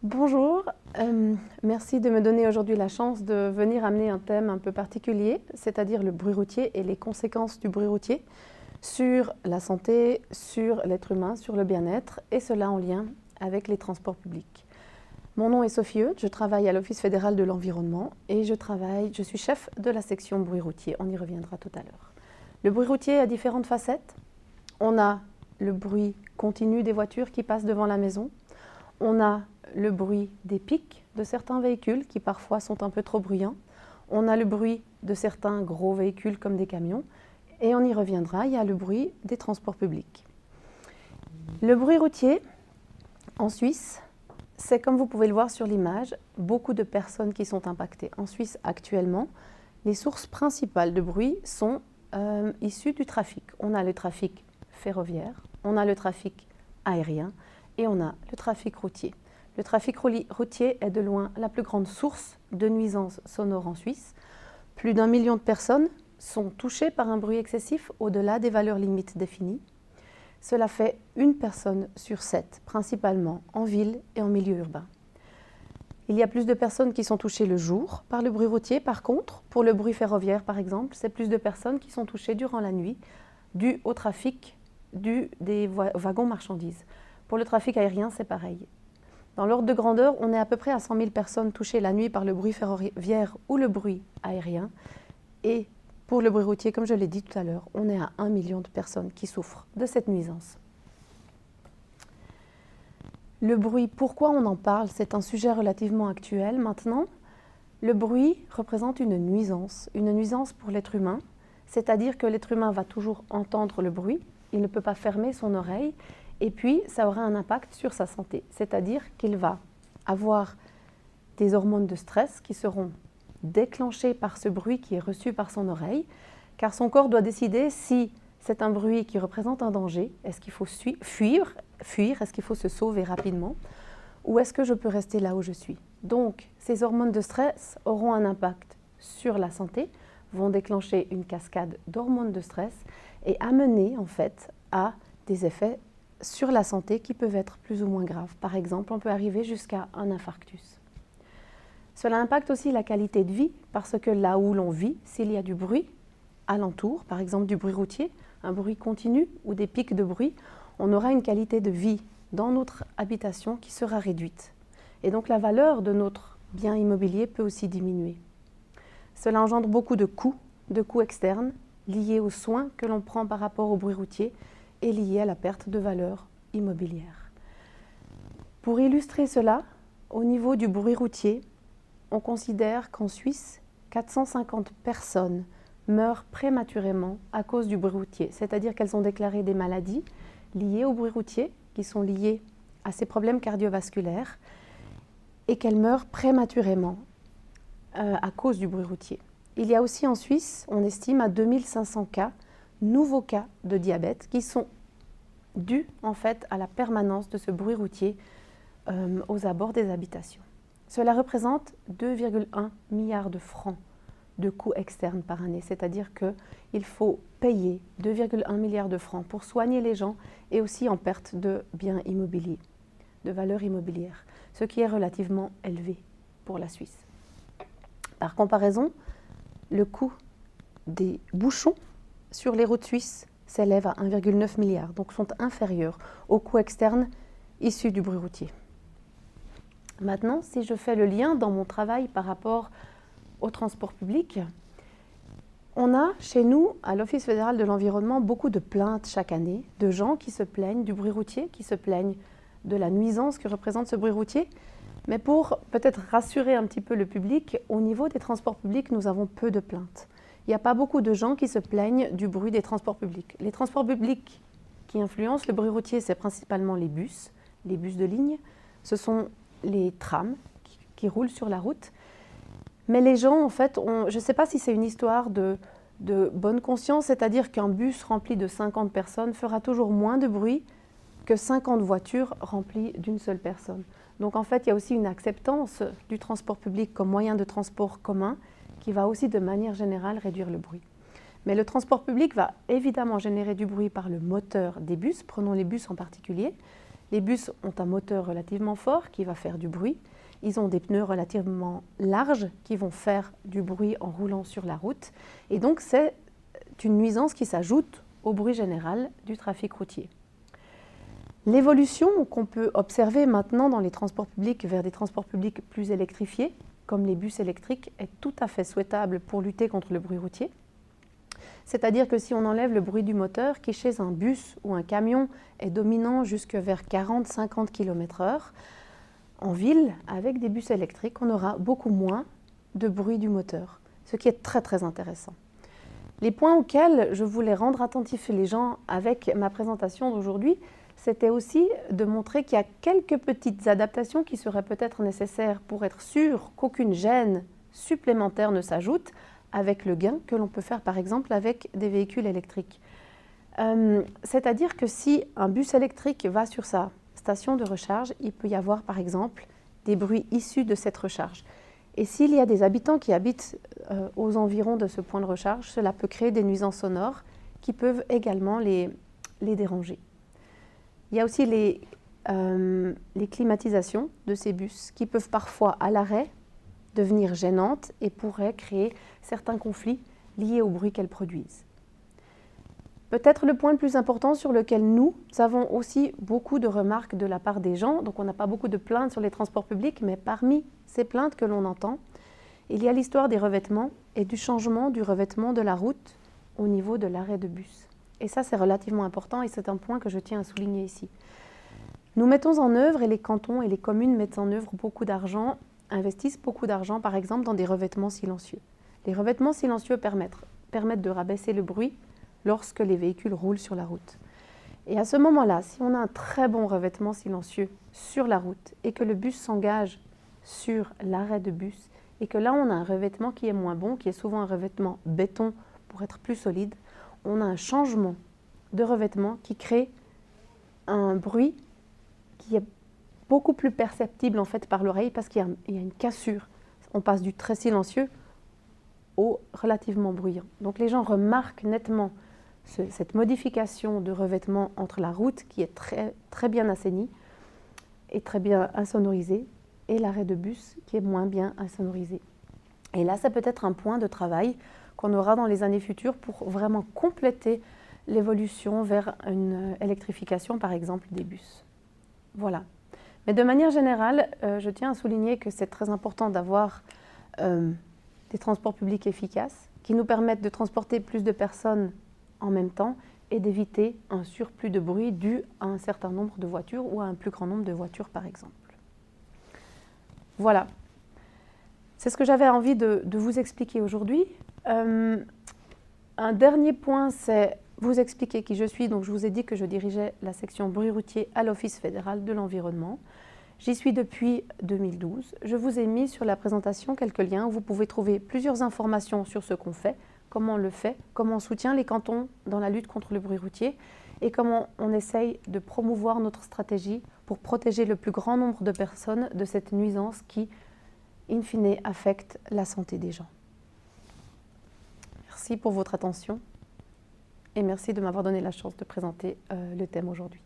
Bonjour, merci de me donner aujourd'hui la chance de venir amener un thème un peu particulier, c'est-à-dire le bruit routier et les conséquences du bruit routier sur la santé, sur l'être humain, sur le bien-être, et cela en lien avec les transports publics. Mon nom est Sophie Eudes, je travaille à l'Office fédéral de l'environnement et je suis chef de la section bruit routier, on y reviendra tout à l'heure. Le bruit routier a différentes facettes. On a le bruit continu des voitures qui passent devant la maison. On a le bruit des pics de certains véhicules qui parfois sont un peu trop bruyants. On a le bruit de certains gros véhicules comme des camions. Et on y reviendra, il y a le bruit des transports publics. Le bruit routier, en Suisse, c'est comme vous pouvez le voir sur l'image, beaucoup de personnes qui sont impactées. En Suisse, actuellement, les sources principales de bruit sont issues du trafic. On a le trafic ferroviaire, on a le trafic aérien et on a le trafic routier. Le trafic routier est de loin la plus grande source de nuisances sonores en Suisse. Plus d'1 million de personnes sont touchées par un bruit excessif au-delà des valeurs limites définies. Cela fait 1 personne sur 7, principalement en ville et en milieu urbain. Il y a plus de personnes qui sont touchées le jour par le bruit routier. Par contre, pour le bruit ferroviaire par exemple, c'est plus de personnes qui sont touchées durant la nuit dû au trafic des wagons marchandises. Pour le trafic aérien, c'est pareil. Dans l'ordre de grandeur, on est à peu près à 100 000 personnes touchées la nuit par le bruit ferroviaire ou le bruit aérien. Et pour le bruit routier, comme je l'ai dit tout à l'heure, on est à 1 million de personnes qui souffrent de cette nuisance. Le bruit, pourquoi on en parle? C'est un sujet relativement actuel maintenant. Le bruit représente une nuisance pour l'être humain, c'est-à-dire que l'être humain va toujours entendre le bruit, il ne peut pas fermer son oreille, et puis ça aura un impact sur sa santé, c'est-à-dire qu'il va avoir des hormones de stress qui seront déclenchées par ce bruit qui est reçu par son oreille, car son corps doit décider si c'est un bruit qui représente un danger, est-ce qu'il faut fuir, est-ce qu'il faut se sauver rapidement, ou est-ce que je peux rester là où je suis. Donc, ces hormones de stress auront un impact sur la santé, vont déclencher une cascade d'hormones de stress et amener en fait à des effets sur la santé qui peuvent être plus ou moins graves. Par exemple, on peut arriver jusqu'à un infarctus. Cela impacte aussi la qualité de vie parce que là où l'on vit, s'il y a du bruit alentour, par exemple du bruit routier, un bruit continu ou des pics de bruit, on aura une qualité de vie dans notre habitation qui sera réduite. Et donc la valeur de notre bien immobilier peut aussi diminuer. Cela engendre beaucoup de coûts externes liés aux soins que l'on prend par rapport au bruit routier et liés à la perte de valeur immobilière. Pour illustrer cela, au niveau du bruit routier, on considère qu'en Suisse, 450 personnes meurent prématurément à cause du bruit routier, c'est-à-dire qu'elles ont déclaré des maladies liées au bruit routier, qui sont liées à ces problèmes cardiovasculaires, et qu'elles meurent prématurément à cause du bruit routier. Il y a aussi en Suisse, on estime à 2500 nouveaux cas de diabète qui sont dus en fait à la permanence de ce bruit routier aux abords des habitations. Cela représente 2,1 milliards de francs de coûts externes par année, c'est-à-dire qu'il faut payer 2,1 milliards de francs pour soigner les gens et aussi en perte de biens immobiliers, de valeur immobilière, ce qui est relativement élevé pour la Suisse. Par comparaison, le coût des bouchons sur les routes suisses s'élève à 1,9 milliard, donc sont inférieurs aux coûts externes issus du bruit routier. Maintenant, si je fais le lien dans mon travail par rapport au transport public, on a chez nous, à l'Office fédéral de l'environnement, beaucoup de plaintes chaque année de gens qui se plaignent du bruit routier, qui se plaignent de la nuisance que représente ce bruit routier. Mais pour peut-être rassurer un petit peu le public, au niveau des transports publics, nous avons peu de plaintes. Il n'y a pas beaucoup de gens qui se plaignent du bruit des transports publics. Les transports publics qui influencent le bruit routier, c'est principalement les bus de ligne, ce sont les trams qui roulent sur la route. Mais les gens, en fait, je ne sais pas si c'est une histoire de bonne conscience, c'est-à-dire qu'un bus rempli de 50 personnes fera toujours moins de bruit que 50 voitures remplies d'une seule personne. Donc en fait, il y a aussi une acceptance du transport public comme moyen de transport commun qui va aussi de manière générale réduire le bruit. Mais le transport public va évidemment générer du bruit par le moteur des bus, prenons les bus en particulier. Les bus ont un moteur relativement fort qui va faire du bruit. Ils ont des pneus relativement larges qui vont faire du bruit en roulant sur la route. Et donc, c'est une nuisance qui s'ajoute au bruit général du trafic routier. L'évolution qu'on peut observer maintenant dans les transports publics vers des transports publics plus électrifiés, comme les bus électriques, est tout à fait souhaitable pour lutter contre le bruit routier. C'est-à-dire que si on enlève le bruit du moteur, qui chez un bus ou un camion est dominant jusque vers 40-50 km/h, en ville, avec des bus électriques, on aura beaucoup moins de bruit du moteur, ce qui est très très intéressant. Les points auxquels je voulais rendre attentifs les gens avec ma présentation d'aujourd'hui, c'était aussi de montrer qu'il y a quelques petites adaptations qui seraient peut-être nécessaires pour être sûr qu'aucune gêne supplémentaire ne s'ajoute avec le gain que l'on peut faire par exemple avec des véhicules électriques. C'est-à-dire que si un bus électrique va sur sa station de recharge, il peut y avoir par exemple des bruits issus de cette recharge. Et s'il y a des habitants qui habitent aux environs de ce point de recharge, cela peut créer des nuisances sonores qui peuvent également les déranger. Il y a aussi les climatisations de ces bus qui peuvent parfois à l'arrêt devenir gênantes et pourraient créer certains conflits liés au bruit qu'elles produisent. Peut-être le point le plus important sur lequel nous avons aussi beaucoup de remarques de la part des gens, donc on n'a pas beaucoup de plaintes sur les transports publics, mais parmi ces plaintes que l'on entend, il y a l'histoire des revêtements et du changement du revêtement de la route au niveau de l'arrêt de bus. Et ça, c'est relativement important et c'est un point que je tiens à souligner ici. Nous mettons en œuvre, et les cantons et les communes mettent en œuvre beaucoup d'argent, investissent beaucoup d'argent, par exemple, dans des revêtements silencieux. Les revêtements silencieux permettent de rabaisser le bruit lorsque les véhicules roulent sur la route. Et à ce moment-là, si on a un très bon revêtement silencieux sur la route et que le bus s'engage sur l'arrêt de bus et que là on a un revêtement qui est moins bon, qui est souvent un revêtement béton pour être plus solide, on a un changement de revêtement qui crée un bruit qui est beaucoup plus perceptible en fait par l'oreille parce qu'il y a une cassure. On passe du très silencieux au relativement bruyant. Donc les gens remarquent nettement cette modification de revêtement entre la route qui est très, très bien assainie et très bien insonorisée et l'arrêt de bus qui est moins bien insonorisé. Et là, ça peut être un point de travail qu'on aura dans les années futures pour vraiment compléter l'évolution vers une électrification, par exemple, des bus. Voilà. Mais de manière générale, je tiens à souligner que c'est très important d'avoir des transports publics efficaces qui nous permettent de transporter plus de personnes en même temps et d'éviter un surplus de bruit dû à un certain nombre de voitures ou à un plus grand nombre de voitures, par exemple. Voilà. C'est ce que j'avais envie de vous expliquer aujourd'hui. Un dernier point, c'est vous expliquer qui je suis. Donc, je vous ai dit que je dirigeais la section bruit routier à l'Office fédéral de l'environnement. J'y suis depuis 2012. Je vous ai mis sur la présentation quelques liens où vous pouvez trouver plusieurs informations sur ce qu'on fait, comment on le fait, comment on soutient les cantons dans la lutte contre le bruit routier et comment on essaye de promouvoir notre stratégie pour protéger le plus grand nombre de personnes de cette nuisance qui, in fine, affecte la santé des gens. Merci pour votre attention et merci de m'avoir donné la chance de présenter le thème aujourd'hui.